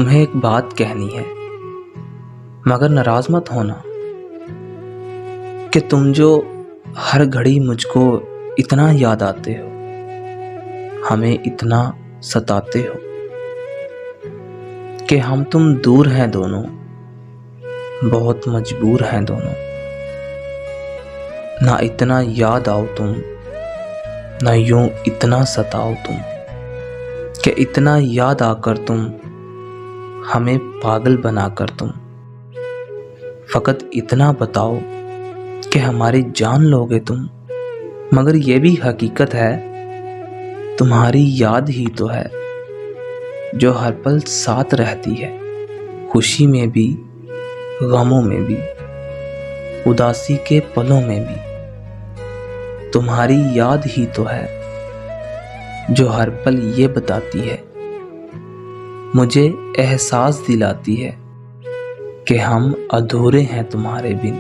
तुम्हें एक बात कहनी है, मगर नाराज मत होना कि तुम जो हर घड़ी मुझको इतना याद आते हो, हमें इतना सताते हो कि हम तुम दूर हैं दोनों, बहुत मजबूर हैं दोनों। ना इतना याद आओ तुम, ना यूं इतना सताओ तुम कि इतना याद आकर तुम हमें पागल बनाकर तुम फ़कत इतना बताओ कि हमारी जान लोगे तुम। मगर ये भी हकीकत है, तुम्हारी याद ही तो है जो हर पल साथ रहती है, खुशी में भी, गमों में भी, उदासी के पलों में भी। तुम्हारी याद ही तो है जो हर पल ये बताती है, मुझे एहसास दिलाती है कि हम अधूरे हैं तुम्हारे बिन।